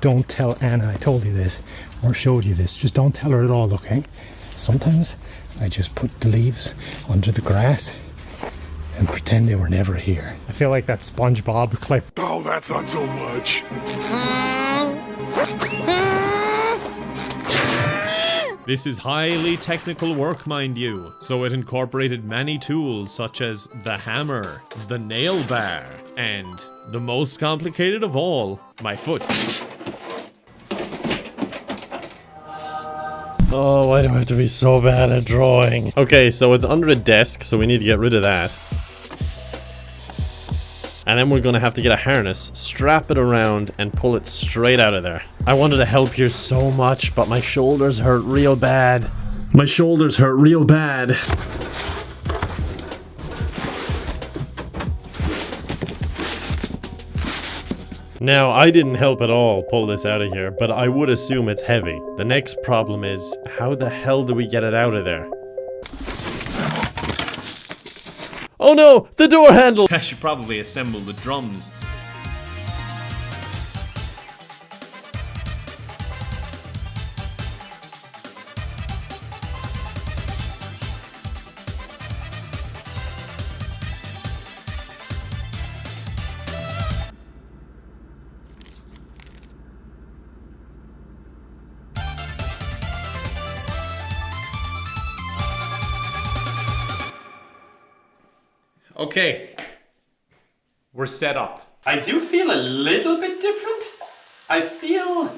don't tell Anna I told you this or showed you this. Just don't tell her at all, okay? Sometimes I just put the leaves under the grass and pretend they were never here. I feel like that SpongeBob clip. Oh, that's not so much. This is highly technical work, mind you, so it incorporated many tools such as the hammer, the nail bar, and the most complicated of all, my foot. Oh, why do I have to be so bad at drawing? Okay, so it's under a desk, so we need to get rid of that. And then we're gonna have to get a harness, strap it around, and pull it straight out of there. I wanted to help you so much, but my shoulders hurt real bad. My shoulders hurt real bad. Now, I didn't help at all pull this out of here, but I would assume it's heavy. The next problem is, how the hell do we get it out of there? Oh no! The door handle! I should probably assemble the drums. Okay, we're set up. I do feel a little bit different. I feel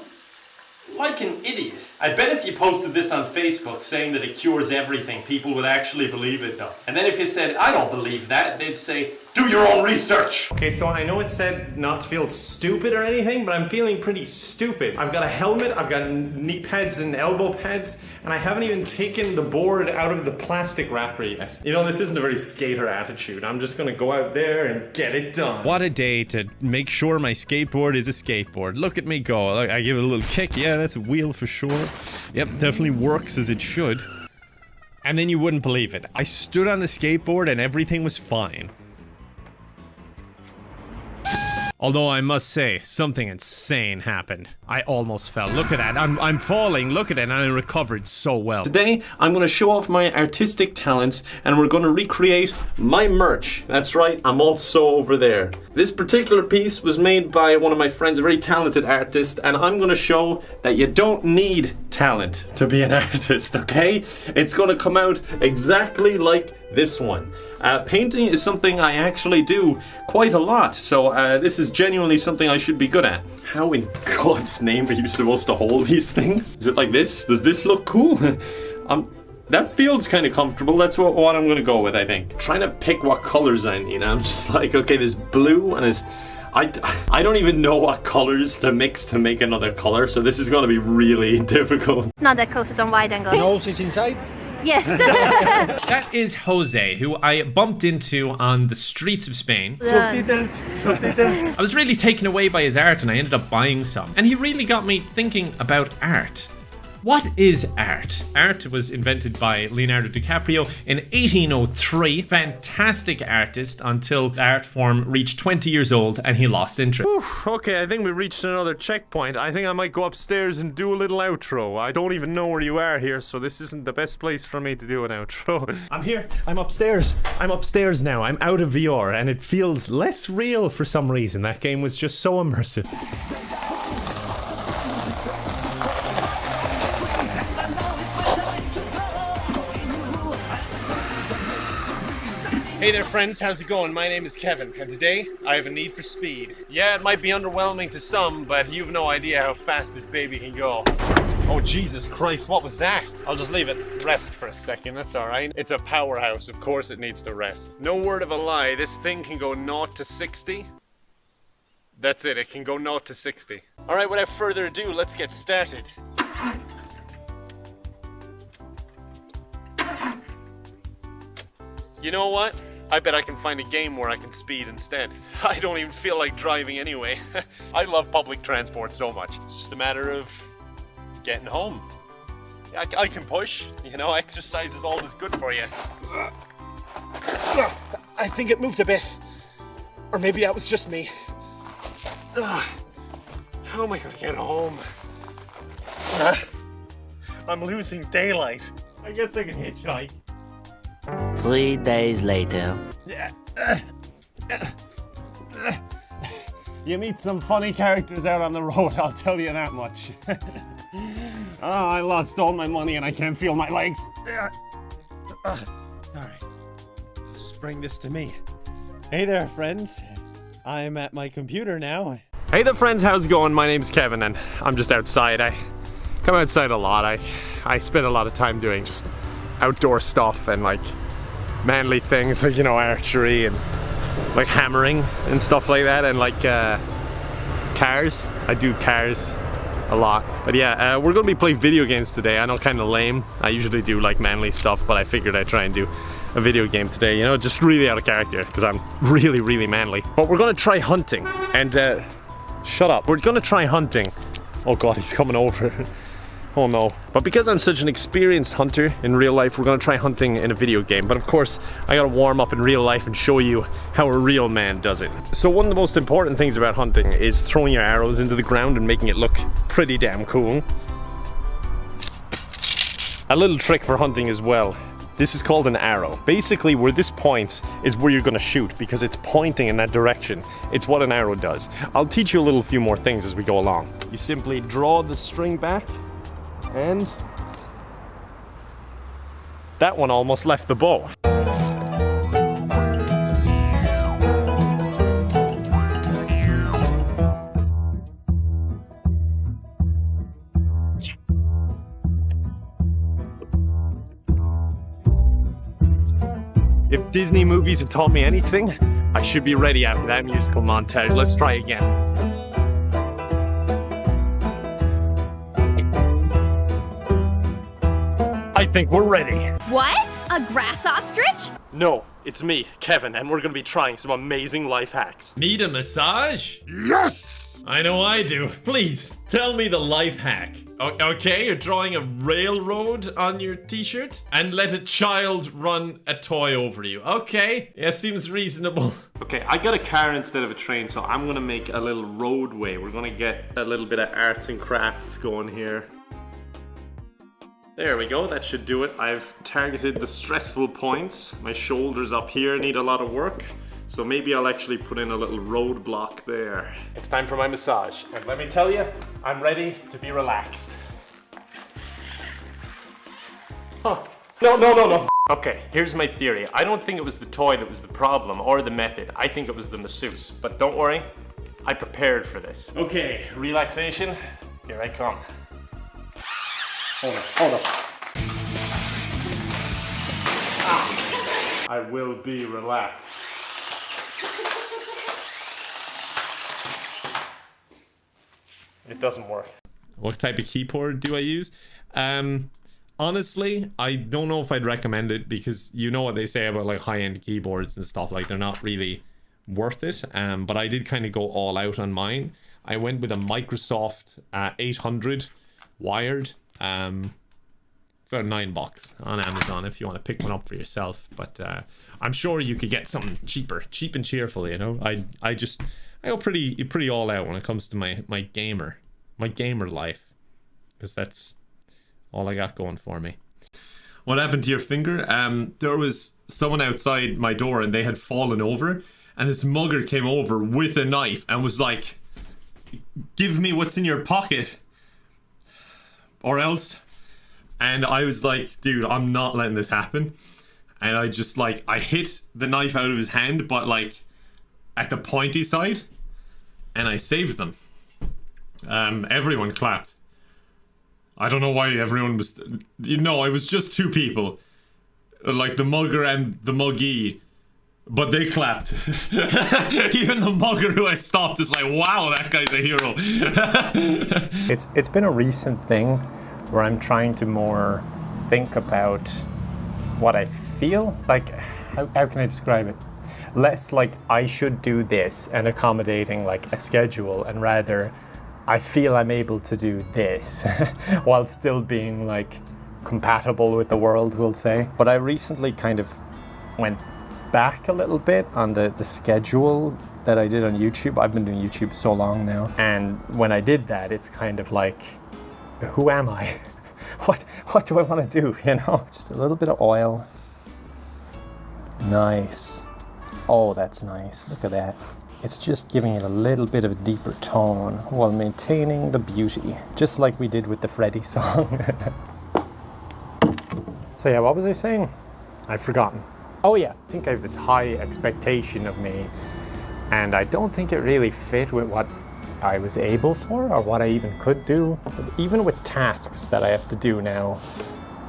like an idiot. I bet if you posted this on Facebook saying that it cures everything, people would actually believe it though. And then if you said, I don't believe that, they'd say, do your own research. Okay, so I know it said not to feel stupid or anything, but I'm feeling pretty stupid. I've got a helmet, I've got knee pads and elbow pads, and I haven't even taken the board out of the plastic wrapper yet. You know, this isn't a very skater attitude. I'm just gonna go out there and get it done. What a day to make sure my skateboard is a skateboard. Look at me go. I give it a little kick. Yeah, that's a wheel for sure. Yep, definitely works as it should. And then you wouldn't believe it. I stood on the skateboard and everything was fine. Although I must say, something insane happened. I almost fell. Look at that. I'm falling. Look at it. And I recovered so well. Today, I'm going to show off my artistic talents and we're going to recreate my merch. That's right, I'm also over there. This particular piece was made by one of my friends, a very talented artist, and I'm going to show that you don't need talent to be an artist, okay? It's going to come out exactly like this one. Painting is something I actually do quite a lot, so this is genuinely something I should be good at. How in God's name are you supposed to hold these things? Is it like this? Does this look cool? That feels kind of comfortable. That's what I'm gonna go with, I think. Trying to pick what colors I need. I'm just like, okay, there's blue and there's... I don't even know what colors to mix to make another color, so this is gonna be really difficult. It's not that close, it's on wide angle. The nose is inside? Yes. That is Jose, who I bumped into on the streets of Spain. I was really taken away by his art and I ended up buying some. And he really got me thinking about art. What is art? Art was invented by Leonardo DiCaprio in 1803. Fantastic artist until the art form reached 20 years old and he lost interest. Oof, okay, I think we reached another checkpoint. I think I might go upstairs and do a little outro. I don't even know where you are here, so this isn't the best place for me to do an outro. I'm here. I'm upstairs. I'm upstairs now. I'm out of VR and it feels less real for some reason. That game was just so immersive. Hey there friends, how's it going? My name is Kevin, and today I have a need for speed. Yeah, it might be underwhelming to some, but you've no idea how fast this baby can go. Oh Jesus Christ, what was that? I'll just leave it rest for a second, that's alright. It's a powerhouse, of course it needs to rest. No word of a lie, this thing can go 0 to 60. That's it can go 0 to 60. Alright, without further ado, let's get started. You know what? I bet I can find a game where I can speed instead. I don't even feel like driving anyway. I love public transport so much. It's just a matter of getting home. I can push, you know, exercise is always good for you. I think it moved a bit. Or maybe that was just me. How am I gonna get home? I'm losing daylight. I guess I can hitchhike. 3 days later. You meet some funny characters out on the road, I'll tell you that much. Oh, I lost all my money and I can't feel my legs. Alright, just bring this to me. Hey there, friends. I'm at my computer now. Hey there, friends, how's it going? My name's Kevin and I'm just outside. I come outside a lot. I spend a lot of time doing just outdoor stuff and like manly things, like, you know, archery and like hammering and stuff like that, and like cars. I do cars a lot. But yeah, we're gonna be playing video games today. I know, kind of lame. I usually do like manly stuff, but I figured I'd try and do a video game today, you know, just really out of character because I'm really manly. But we're gonna try hunting and shut up. We're gonna try hunting. Oh god, he's coming over. Oh no. But because I'm such an experienced hunter in real life, we're gonna try hunting in a video game. But of course, I gotta warm up in real life and show you how a real man does it. So one of the most important things about hunting is throwing your arrows into the ground and making it look pretty damn cool. A little trick for hunting as well. This is called an arrow. Basically, where this points is where you're gonna shoot because it's pointing in that direction. It's what an arrow does. I'll teach you a few more things as we go along. You simply draw the string back, and that one almost left the bow. If Disney movies have taught me anything, I should be ready after that musical montage. Let's try again. I think we're ready. What? A grass ostrich? No, it's me, Kevin, and we're gonna be trying some amazing life hacks. Need a massage? Yes! I know I do. Please, tell me the life hack. Okay, you're drawing a railroad on your t-shirt and let a child run a toy over you. Okay, yeah, seems reasonable. Okay, I got a car instead of a train, so I'm gonna make a little roadway. We're gonna get a little bit of arts and crafts going here. There we go, that should do it. I've targeted the stressful points. My shoulders up here need a lot of work, so maybe I'll actually put in a little roadblock there. It's time for my massage, and let me tell you, I'm ready to be relaxed. Huh. No. Okay, here's my theory. I don't think it was the toy that was the problem, or the method. I think it was the masseuse. But don't worry, I prepared for this. Okay, relaxation, here I come. Hold up. I will be relaxed. It doesn't work. What type of keyboard do I use? Honestly, I don't know if I'd recommend it because you know what they say about like high-end keyboards and stuff, like they're not really worth it. But I did kind of go all out on mine. I went with a Microsoft 800 wired. It's about $9 on Amazon if you want to pick one up for yourself, but I'm sure you could get something cheaper, cheap and cheerful, you know. I go pretty all out when it comes to my gamer life, because that's all I got going for me. What happened to your finger? There was someone outside my door and they had fallen over, and this mugger came over with a knife and was like, "Give me what's in your pocket, or else." And I was like, dude, I'm not letting this happen. And I just like, I hit the knife out of his hand, but like at the pointy side, and I saved them. Everyone clapped. I don't know why everyone was, you know, it was just two people, like the mugger and the muggy, but they clapped. Even the mugger who I stopped is like, wow, that guy's a hero. It's been a recent thing where I'm trying to more think about what I feel. Like, how can I describe it? Less like I should do this and accommodating like a schedule, and rather I feel I'm able to do this while still being like compatible with the world, we'll say. But I recently kind of went back a little bit on the schedule that I did on YouTube. I've been doing YouTube so long now, and when I did that, it's kind of like, who am I? What do I want to do, you know? Just a little bit of oil. Nice. Oh, that's nice. Look at that. It's just giving it a little bit of a deeper tone while maintaining the beauty, just like we did with the Freddy song. So yeah, what was I saying? I've forgotten. Oh yeah, I think I have this high expectation of me, and I don't think it really fit with what I was able for or what I even could do. Even with tasks that I have to do now,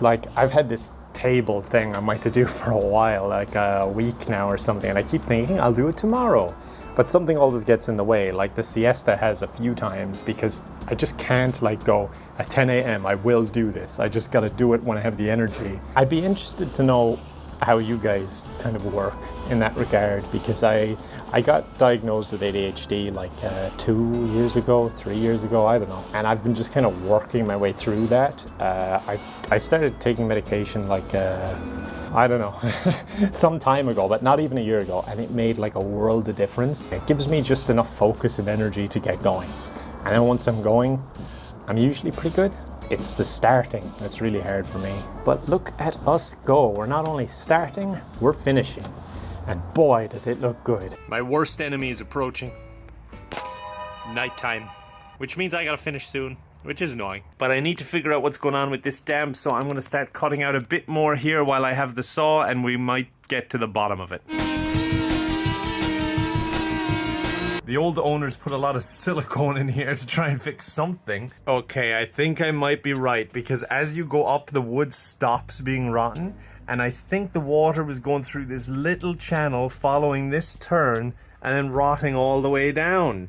like I've had this table thing I might to do for a while, like a week now or something, and I keep thinking I'll do it tomorrow, but something always gets in the way. Like the siesta has a few times, because I just can't like go at 10 a.m. I will do this. I just got to do it when I have the energy. I'd be interested to know how you guys kind of work in that regard, because I got diagnosed with ADHD like 2 years ago, 3 years ago, I don't know. And I've been just kind of working my way through that. I started taking medication like, I don't know, some time ago, but not even a year ago. And it made like a world of difference. It gives me just enough focus and energy to get going. And then once I'm going, I'm usually pretty good. It's the starting that's really hard for me. But look at us go. We're not only starting, we're finishing. And boy, does it look good. My worst enemy is approaching. Nighttime. Which means I gotta finish soon, which is annoying. But I need to figure out what's going on with this dam, so I'm gonna start cutting out a bit more here while I have the saw, and we might get to the bottom of it. The old owners put a lot of silicone in here to try and fix something. Okay, I think I might be right, because as you go up, the wood stops being rotten, and I think the water was going through this little channel following this turn and then rotting all the way down.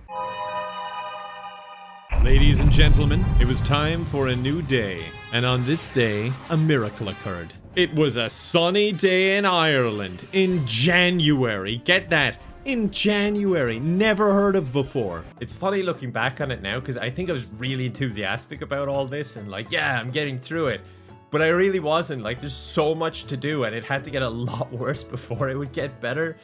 Ladies and gentlemen, it was time for a new day, and on this day, a miracle occurred. It was a sunny day in Ireland in January. Get that? In January. Never heard of before. It's funny looking back on it now, because I think I was really enthusiastic about all this and like, yeah, I'm getting through it. But I really wasn't. Like, there's so much to do, and it had to get a lot worse before it would get better.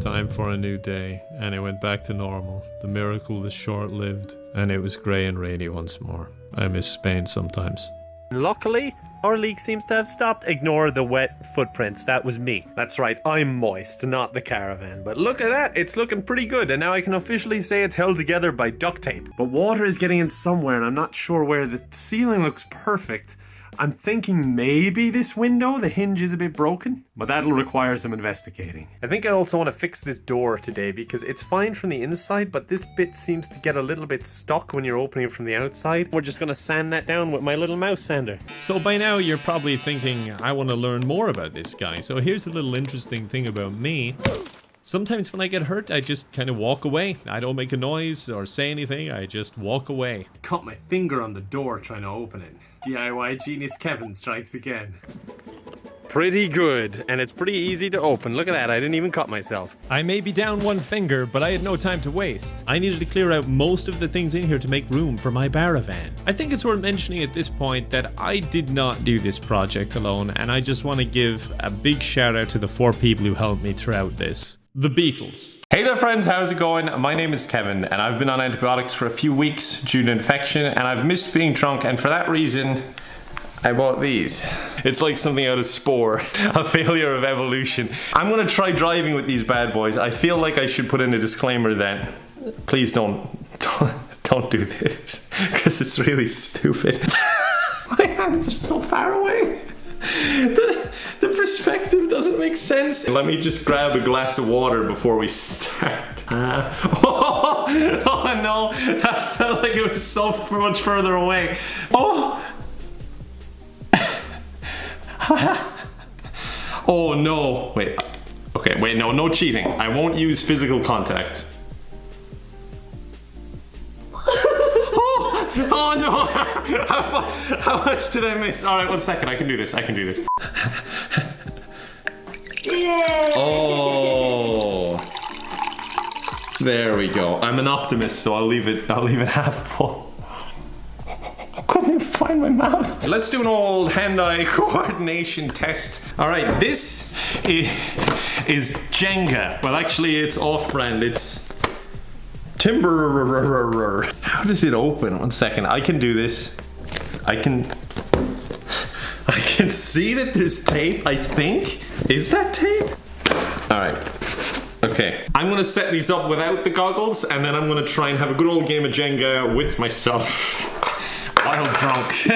Time for a new day, and it went back to normal. The miracle was short-lived, and it was grey and rainy once more. I miss Spain sometimes. Luckily, our leak seems to have stopped. Ignore the wet footprints. That was me. That's right, I'm moist, not the caravan. But look at that, it's looking pretty good. And now I can officially say it's held together by duct tape. But water is getting in somewhere, and I'm not sure where. The ceiling looks perfect. I'm thinking maybe this window, the hinge is a bit broken, but that'll require some investigating. I think I also want to fix this door today, because it's fine from the inside, but this bit seems to get a little bit stuck when you're opening it from the outside. We're just going to sand that down with my little mouse sander. So by now you're probably thinking, I want to learn more about this guy. So here's a little interesting thing about me. Sometimes when I get hurt, I just kind of walk away. I don't make a noise or say anything, I just walk away. Caught my finger on the door trying to open it. DIY genius Kevin strikes again. Pretty good, and it's pretty easy to open. Look at that, I didn't even cut myself. I may be down one finger, but I had no time to waste. I needed to clear out most of the things in here to make room for my Caravan. I think it's worth mentioning at this point that I did not do this project alone, and I just want to give a big shout out to the 4 people who helped me throughout this. The Beatles. Hey there friends, how's it going? My name is Kevin, and I've been on antibiotics for a few weeks due to infection, and I've missed being drunk, and for that reason, I bought these. It's like something out of Spore, a failure of evolution. I'm gonna try driving with these bad boys. I feel like I should put in a disclaimer that please don't do this, because it's really stupid. My hands are so far away. The perspective doesn't make sense. Let me just grab a glass of water before we start. Oh no, that felt like it was so much further away. Oh! Oh no, wait. Okay, wait, no cheating. I won't use physical contact. Oh no! How much did I miss? Alright, 1 second, I can do this. Oh, there we go. I'm an optimist, so I'll leave it half full. I couldn't even find my mouth. Let's do an old hand-eye coordination test. All right, this is Jenga. Well, actually, it's off-brand. It's Timber. How does it open? 1 second. I can do this. I can see that there's tape, I think. Is that tape? All right. Okay. I'm gonna set these up without the goggles, and then I'm gonna try and have a good old game of Jenga with myself while drunk.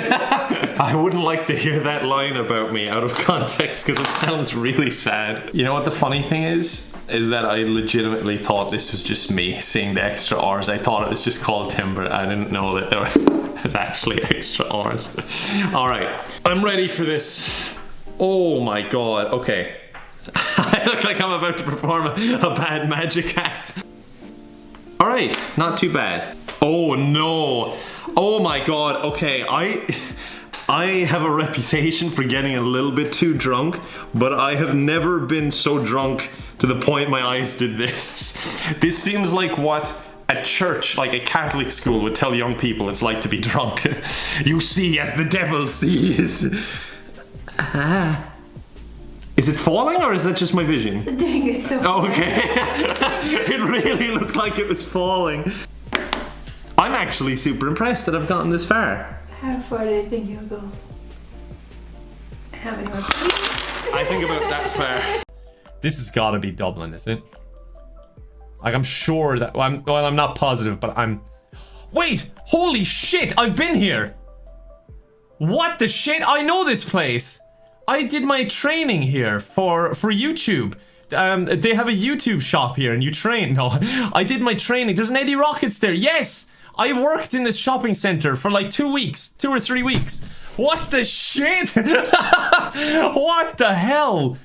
I wouldn't like to hear that line about me out of context because it sounds really sad. You know what the funny thing is that I legitimately thought this was just me seeing the extra R's. I thought it was just called Timber. I didn't know that there's actually extra R's. All right, I'm ready for this. Oh my God, okay. I look like I'm about to perform a bad magic act. All right, not too bad. Oh no. Oh my God, okay, I have a reputation for getting a little bit too drunk, but I have never been so drunk to the point my eyes did this. This seems like what a church, like a Catholic school, would tell young people it's like to be drunk. You see as the devil sees. Is it falling or is that just my vision? The thing is so Oh, okay. It really looked like it was falling. I'm actually super impressed that I've gotten this far. How far do you think you'll go? How many more please? I think about that far. This has got to be Dublin, is it? Like, I'm sure that... Well, I'm not positive, but I'm... Wait! Holy shit! I've been here! What the shit? I know this place! I did my training here for YouTube. They have a YouTube shop here and you train. No, I did my training. There's an Eddie Rockets there. Yes! I worked in this shopping center for like 2 weeks. 2 or 3 weeks. What the shit? What the hell?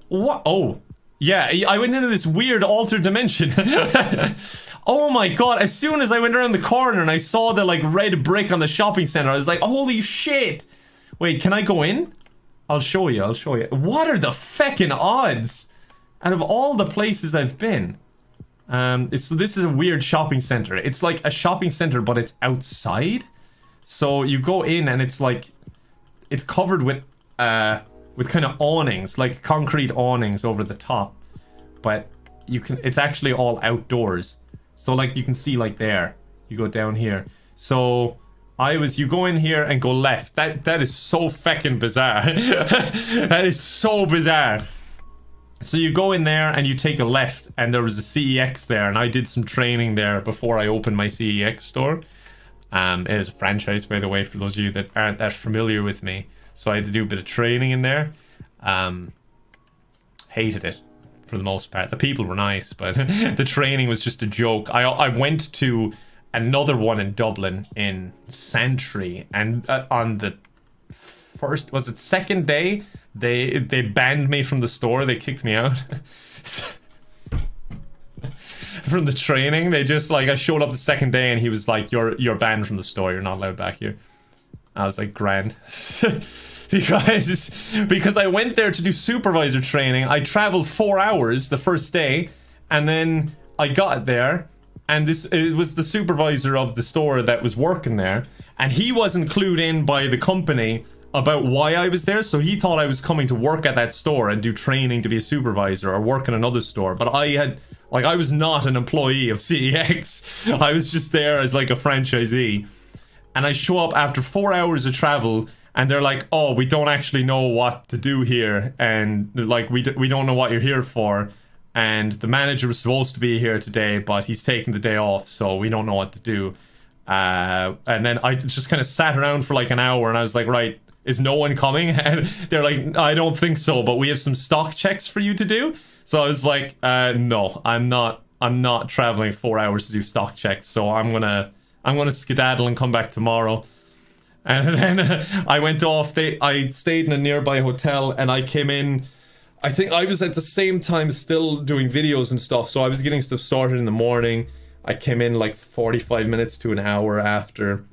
What? Oh, yeah, I went into this weird altered dimension. Oh my God, as soon as I went around the corner and I saw the like red brick on the shopping center, I was like, holy shit. Wait, can I go in? I'll show you. What are the feckin' odds? Out of all the places I've been. So this is a weird shopping center. It's like a shopping center, but it's outside. So you go in and it's like, it's covered with kind of awnings, like concrete awnings over the top. But it's actually all outdoors. So like you can see like there, you go down here. So you go in here and go left. That is so feckin' bizarre. That is so bizarre. So you go in there and you take a left and there was a CEX there and I did some training there before I opened my CEX store. It is a franchise, by the way, for those of you that aren't that familiar with me. So I had to do a bit of training in there. Hated it for the most part. The people were nice, but the training was just a joke. I went to another one in Dublin in Santry, and on the second day, they banned me from the store. They kicked me out from the training. They just like, I showed up the second day and he was like, you're banned from the store. You're not allowed back here. I was like, grand. because I went there to do supervisor training. I traveled 4 hours the first day, and then I got there, and it was the supervisor of the store that was working there, and he wasn't clued in by the company about why I was there, so he thought I was coming to work at that store and do training to be a supervisor or work in another store. But I was not an employee of CEX. I was just there as like a franchisee. And I show up after 4 hours of travel, and they're like, oh, we don't actually know what to do here, and like we don't know what you're here for, and the manager was supposed to be here today, but he's taking the day off, so we don't know what to do. And then I just kind of sat around for like an hour, and I was like, right, is no one coming? And they're like, I don't think so, but we have some stock checks for you to do. So I was like, no, I'm not traveling 4 hours to do stock checks, so I'm gonna skedaddle and come back tomorrow. And then I went off. I stayed in a nearby hotel, and I came in. I think I was at the same time still doing videos and stuff, so I was getting stuff started in the morning. I came in like 45 minutes to an hour after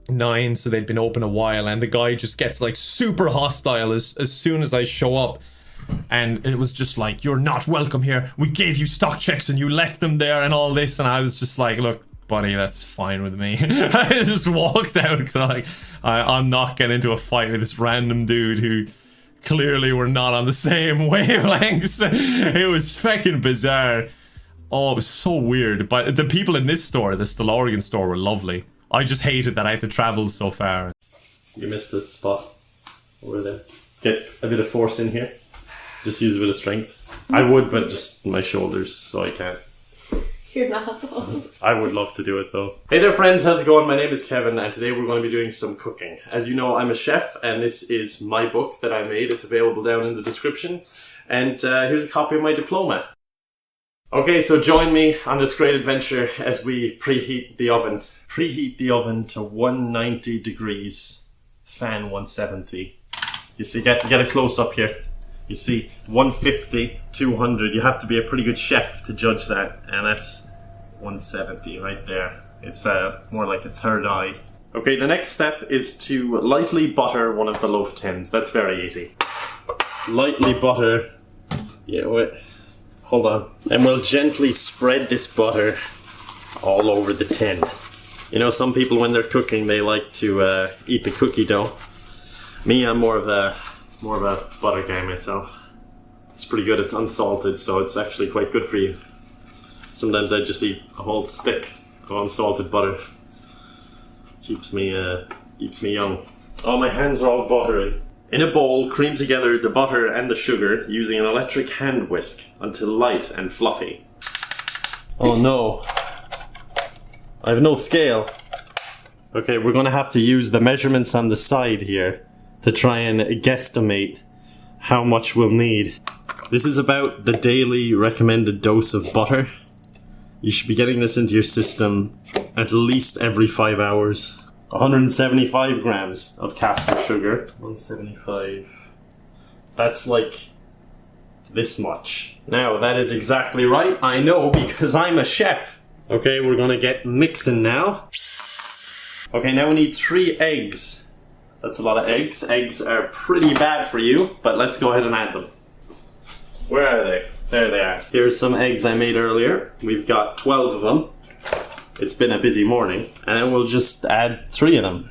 9, so they'd been open a while, and the guy just gets like super hostile as soon as I show up. And it was just like, you're not welcome here. We gave you stock checks and you left them there and all this. And I was just like, look, buddy, that's fine with me. I just walked out because I'm not getting into a fight with this random dude who clearly we're not on the same wavelengths. It was fucking bizarre. Oh, it was so weird. But the people in this store, the Stalorian store, were lovely. I just hated that I had to travel so far. You missed this spot over there. Get a bit of force in here. Just use a bit of strength. I would, but just my shoulders, so I can't. You're an asshole. I would love to do it though. Hey there friends, how's it going? My name is Kevin and today we're going to be doing some cooking. As you know, I'm a chef and this is my book that I made. It's available down in the description. And here's a copy of my diploma. Okay, so join me on this great adventure as we preheat the oven. Preheat the oven to 190 degrees, fan 170. You see, get a close up here. You see, 150, 200. You have to be a pretty good chef to judge that. And that's 170 right there. It's more like a third eye. Okay, the next step is to lightly butter one of the loaf tins. That's very easy. Lightly butter. Yeah, wait. Hold on. And we'll gently spread this butter all over the tin. You know, some people when they're cooking, they like to eat the cookie dough. Me, I'm more of a butter guy myself. It's pretty good. It's unsalted, so it's actually quite good for you. Sometimes I just eat a whole stick of unsalted butter. Keeps me young. Oh, my hands are all buttery. In a bowl, cream together the butter and the sugar using an electric hand whisk until light and fluffy. Oh no. I have no scale. Okay, we're gonna have to use the measurements on the side here to try and guesstimate how much we'll need. This is about the daily recommended dose of butter. You should be getting this into your system at least every 5 hours. 175 grams of caster sugar. 175. That's like this much. Now, that is exactly right. I know because I'm a chef. Okay, we're gonna get mixing now. Okay, now we need 3 eggs. That's a lot of eggs. Eggs are pretty bad for you, but let's go ahead and add them. Where are they? There they are. Here's some eggs I made earlier. We've got 12 of them. It's been a busy morning. And then we'll just add 3 of them.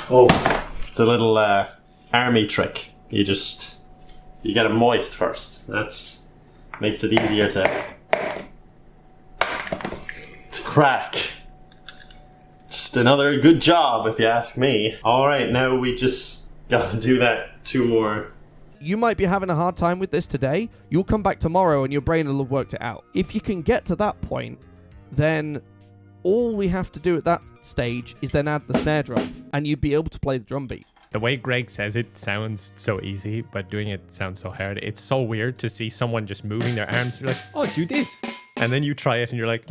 Oh, it's a little army trick. You get it moist first. That's makes it easier to crack. Just another good job, if you ask me. Alright, now we just gotta do that 2 more. You might be having a hard time with this today. You'll come back tomorrow and your brain will have worked it out. If you can get to that point, then all we have to do at that stage is then add the snare drum, and you'd be able to play the drum beat. The way Greg says it sounds so easy, but doing it sounds so hard. It's so weird to see someone just moving their arms. You're like, oh, do this. And then you try it and you're like...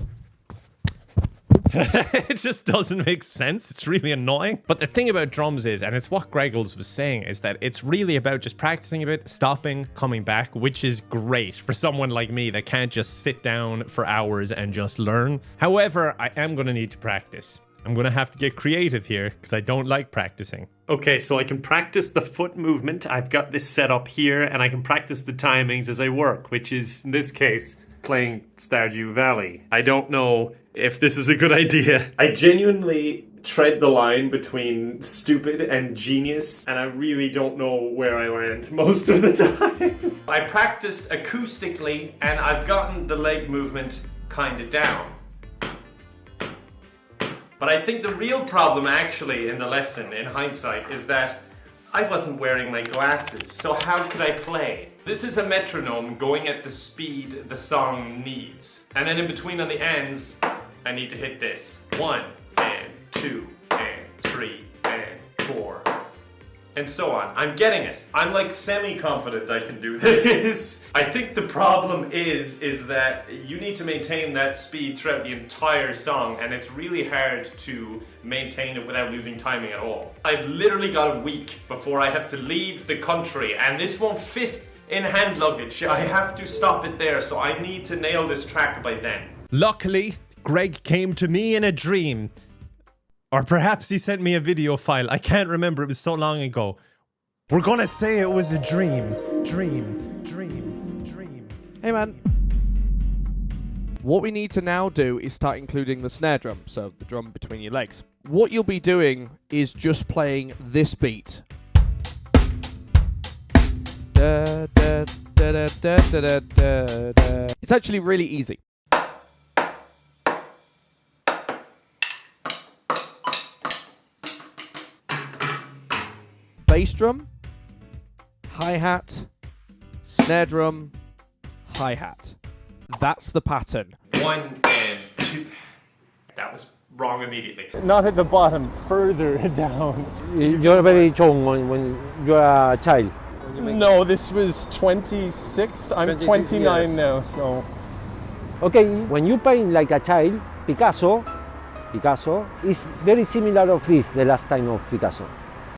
It just doesn't make sense. It's really annoying. But the thing about drums is, and it's what Greggles was saying, is that it's really about just practicing a bit, stopping, coming back, which is great for someone like me that can't just sit down for hours and just learn. However, I am going to need to practice. I'm going to have to get creative here because I don't like practicing. Okay, so I can practice the foot movement. I've got this set up here and I can practice the timings as I work, which is, in this case, playing Stardew Valley. I don't know if this is a good idea. I genuinely tread the line between stupid and genius, and I really don't know where I land most of the time. I practiced acoustically, and I've gotten the leg movement kind of down. But I think the real problem actually in the lesson, in hindsight, is that I wasn't wearing my glasses, so how could I play? This is a metronome going at the speed the song needs. And then in between on the ends, I need to hit this. 1, and 2, and 3, and 4. And so on. I'm getting it. I'm like semi-confident I can do this. I think the problem is that you need to maintain that speed throughout the entire song, and it's really hard to maintain it without losing timing at all. I've literally got a week before I have to leave the country, and this won't fit in hand luggage. I have to stop it there, so I need to nail this track by then. Luckily, Greg came to me in a dream. Or perhaps he sent me a video file. I can't remember. It was so long ago. We're gonna say it was a dream. Dream. Hey man, What we need to now do is start including the snare drum, so the drum between your legs. What you'll be doing is just playing this beat. Da, da, da, da, da, da, da, da. It's actually really easy. Bass drum, hi-hat, snare drum, hi-hat. That's the pattern. 1 and 2. That was wrong immediately. Not at the bottom, further down. You're very young when you're a child. No, this was 26. I'm 26 29 years. now, so. Okay, when you paint like a child, Picasso is very similar of this, the last time of Picasso.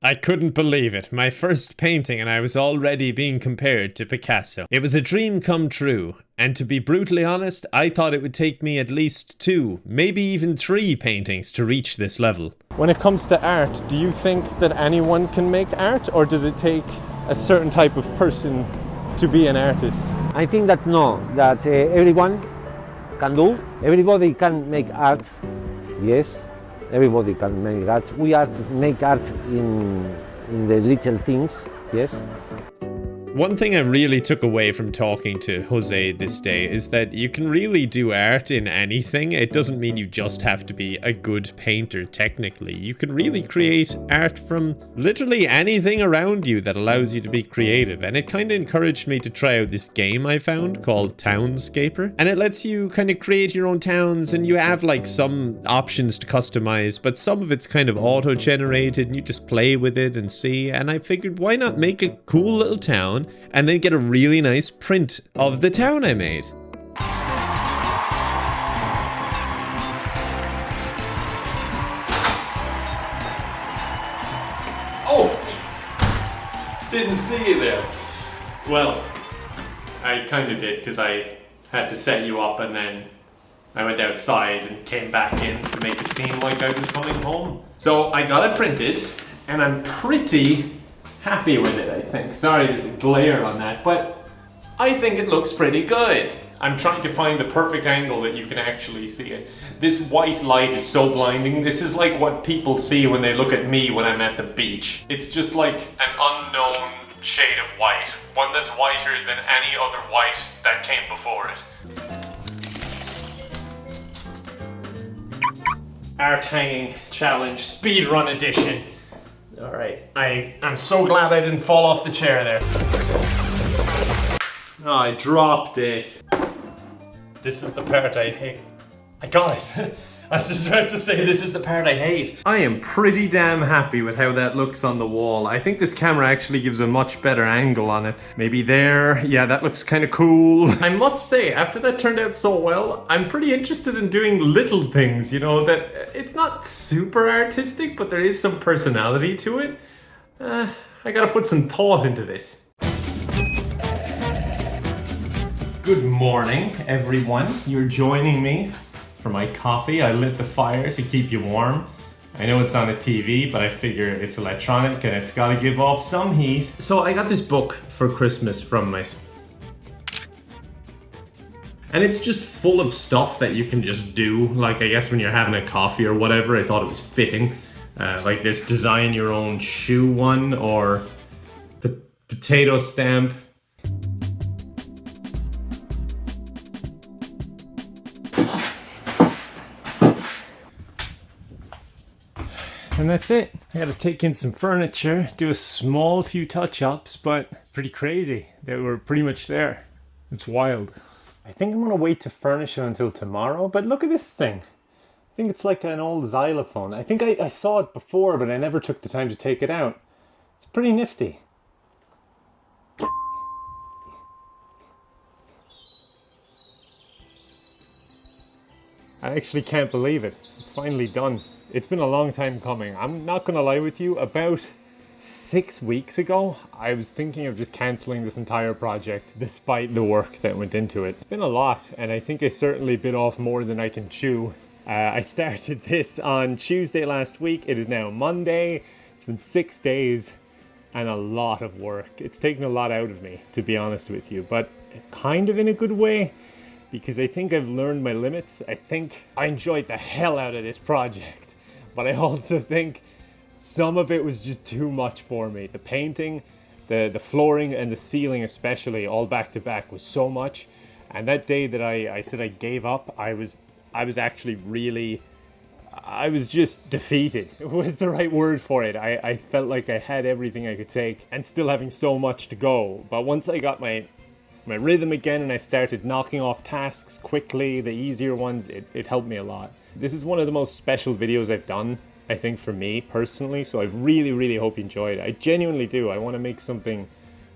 I couldn't believe it. My first painting and I was already being compared to Picasso. It was a dream come true. And to be brutally honest, I thought it would take me at least 2, maybe even 3 paintings to reach this level. When it comes to art, do you think that anyone can make art, or does it take a certain type of person to be an artist? I think that no, that everyone can do. Everybody can make art, yes. Everybody can make art. We make art in the little things, yes. One thing I really took away from talking to Jose this day is that you can really do art in anything. It doesn't mean you just have to be a good painter technically. You can really create art from literally anything around you that allows you to be creative. And it kind of encouraged me to try out this game I found called Townscaper. And it lets you kind of create your own towns, and you have like some options to customize, but some of it's kind of auto-generated and you just play with it and see. And I figured, why not make a cool little town and then get a really nice print of the town I made. Oh! Didn't see you there. Well, I kind of did, because I had to set you up and then I went outside and came back in to make it seem like I was coming home. So I got it printed and I'm pretty happy with it, I think. Sorry, there's a glare on that, but I think it looks pretty good. I'm trying to find the perfect angle that you can actually see it. This white light is so blinding. This is like what people see when they look at me when I'm at the beach. It's just like an unknown shade of white. One that's whiter than any other white that came before it. Art hanging challenge, speedrun edition. Alright, I'm so glad I didn't fall off the chair there. Oh, I dropped it. This is the part I hate. I got it. I was just about to say this is the part I hate. I am pretty damn happy with how that looks on the wall. I think this camera actually gives a much better angle on it. Maybe there. Yeah, that looks kind of cool. I must say, after that turned out so well, I'm pretty interested in doing little things, you know, that it's not super artistic, but there is some personality to it. I gotta put some thought into this. Good morning, everyone. You're joining me for my coffee. I lit the fire to keep you warm. I know it's on a TV, but I figure it's electronic and it's gotta give off some heat. So I got this book for Christmas from my... And it's just full of stuff that you can just do. Like, I guess when you're having a coffee or whatever, I thought it was fitting. Like this design your own shoe one, or the potato stamp. And that's it. I gotta take in some furniture, do a small few touch-ups, but pretty crazy. They were pretty much there. It's wild. I think I'm gonna wait to furnish it until tomorrow, but look at this thing. I think it's like an old xylophone. I think I saw it before, but I never took the time to take it out. It's pretty nifty. I actually can't believe it. It's finally done. It's been a long time coming. I'm not gonna lie with you, about 6 weeks ago, I was thinking of just cancelling this entire project despite the work that went into it. It's been a lot, and I think I certainly bit off more than I can chew. I started this on Tuesday last week. It is now Monday. It's been 6 days and a lot of work. It's taken a lot out of me, to be honest with you, but kind of in a good way. because I think I've learned my limits. I think I enjoyed the hell out of this project, but I also think some of it was just too much for me. The painting, the flooring and the ceiling especially, all back to back, was so much. And that day that I said I gave up, I was actually really, I was just defeated. It was the right word for it. I felt like I had everything I could take and still having so much to go. But once I got my rhythm again and I started knocking off tasks quickly, the easier ones, it helped me a lot. This is one of the most special videos I've done, I think, for me personally, so I really hope you enjoyed it. I genuinely do. I want to make something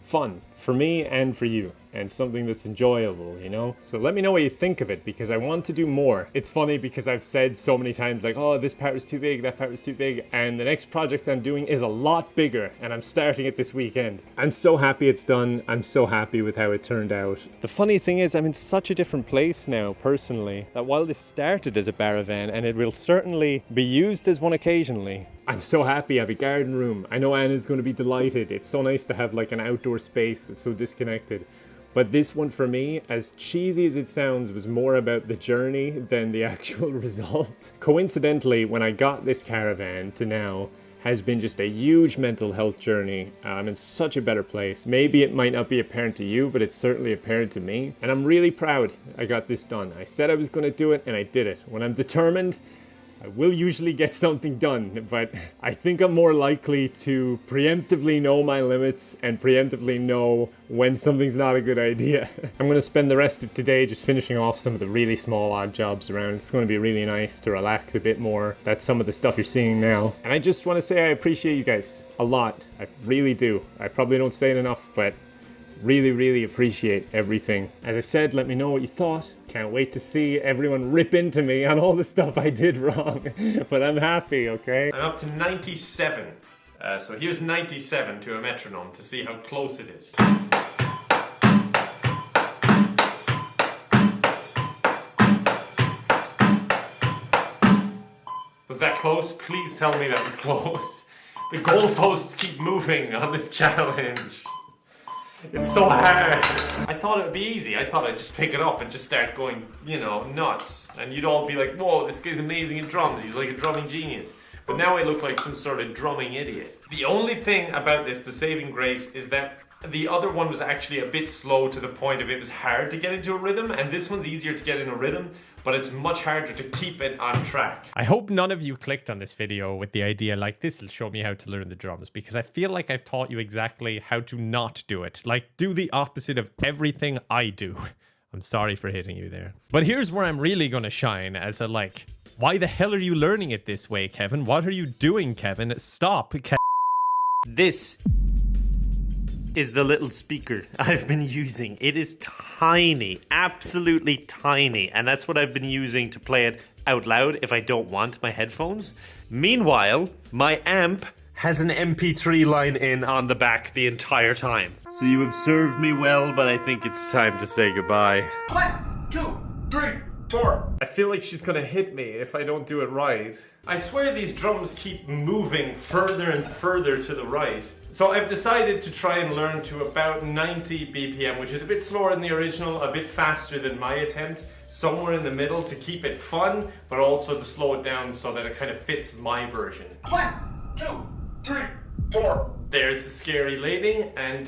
fun for me and for you, and something that's enjoyable, you know? So let me know what you think of it, because I want to do more. It's funny because I've said so many times like, oh, this part was too big, that part was too big, and the next project I'm doing is a lot bigger, and I'm starting it this weekend. I'm so happy it's done. I'm so happy with how it turned out. The funny thing is, I'm in such a different place now, personally, that while this started as a Caravan, and it will certainly be used as one occasionally, I'm so happy I have a garden room. I know Anna's going to be delighted. It's so nice to have like an outdoor space that's so disconnected. But this one for me, as cheesy as it sounds, was more about the journey than the actual result. Coincidentally, when I got this Caravan to now, has been just a huge mental health journey. I'm in such a better place. Maybe it might not be apparent to you, but it's certainly apparent to me. And I'm really proud I got this done. I said I was going to do it, and I did it. When I'm determined, I will usually get something done, but I think I'm more likely to preemptively know my limits and preemptively know when something's not a good idea. I'm going to spend the rest of today just finishing off some of the really small odd jobs around. It's going to be really nice to relax a bit more. That's some of the stuff you're seeing now. And I just want to say I appreciate you guys a lot. I really do. I probably don't say it enough, but really appreciate everything. As I said, let me know what you thought. Can't wait to see everyone rip into me on all the stuff I did wrong. But I'm happy, okay? I'm up to 97. So here's 97 to a metronome to see how close it is. Was that close? Please tell me that was close. The goalposts keep moving on this challenge. It's so hard. I thought it would be easy. I thought I'd just pick it up and just start going, you know, nuts. And you'd all be like, whoa, this guy's amazing at drums. He's like a drumming genius. But now I look like some sort of drumming idiot. The only thing about this, the saving grace, is that the other one was actually a bit slow to the point of it was hard to get into a rhythm, and this one's easier to get in a rhythm, but it's much harder to keep it on track. I hope none of you clicked on this video with the idea like, this will show me how to learn the drums, because I feel like I've taught you exactly how to not do it. Like, do the opposite of everything I do. I'm sorry for hitting you there. But here's where I'm really gonna shine as a like, why the hell are you learning it this way, Kevin? What are you doing, Kevin? Stop, Kevin. This is the little speaker I've been using. It is tiny, absolutely tiny, and that's what I've been using to play it out loud if I don't want my headphones. Meanwhile, my amp has an MP3 line in on the back the entire time. So you have served me well, but I think it's time to say goodbye. 1, 2, 3, 4. I feel like she's gonna hit me if I don't do it right. I swear these drums keep moving further and further to the right. So I've decided to try and learn to about 90 BPM, which is a bit slower than the original, a bit faster than my attempt, somewhere in the middle to keep it fun, but also to slow it down so that it kind of fits my version. 1, 2, 3, 4. There's the scary lady, and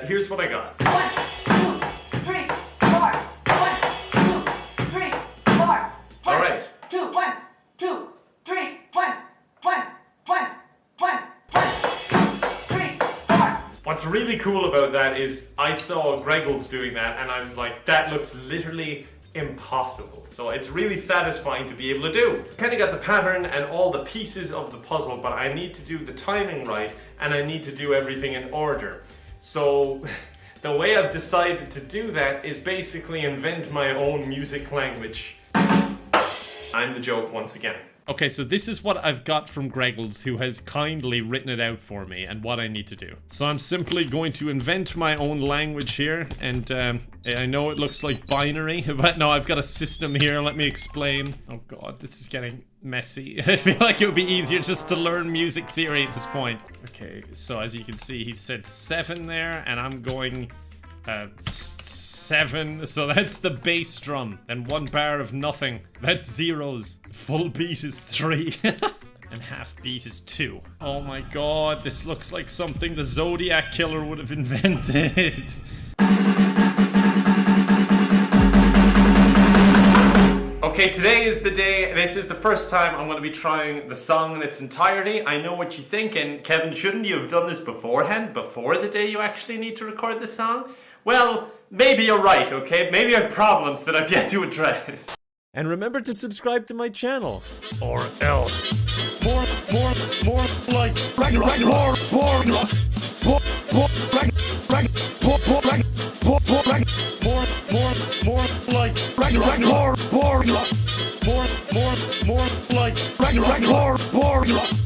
here's what I got. 1, 2, 3, 4. 1, 2, 3, 4. All right. 2, 1, 2, 3, 1, 1, 1, 1. What's really cool about that is I saw Greggles doing that and I was like, that looks literally impossible. So it's really satisfying to be able to do. Kind of got the pattern and all the pieces of the puzzle, but I need to do the timing right and I need to do everything in order. So the way I've decided to do that is basically invent my own music language. I'm the joke once again. Okay, so this is what I've got from Greggles, who has kindly written it out for me and what I need to do. So I'm simply going to invent my own language here, and I know it looks like binary, but no, I've got a system here. Let me explain. Oh god, this is getting messy. I feel like it would be easier just to learn music theory at this point. Okay, so as you can see, he said 7 there, and I'm going 7. So that's the bass drum. Then 1 bar of nothing. That's zeros. Full beat is 3. And half beat is 2. Oh my god, this looks like something the Zodiac Killer would have invented. Okay, today is the day. This is the first time I'm going to be trying the song in its entirety. I know what you're thinking. Kevin, shouldn't you have done this beforehand, before the day you actually need to record the song? Well, maybe you're right, okay? Maybe I have problems that I've yet to address. And remember to subscribe to my channel. Or else. More like Ragnarok. More like Ragnarok. More like Ragnarok.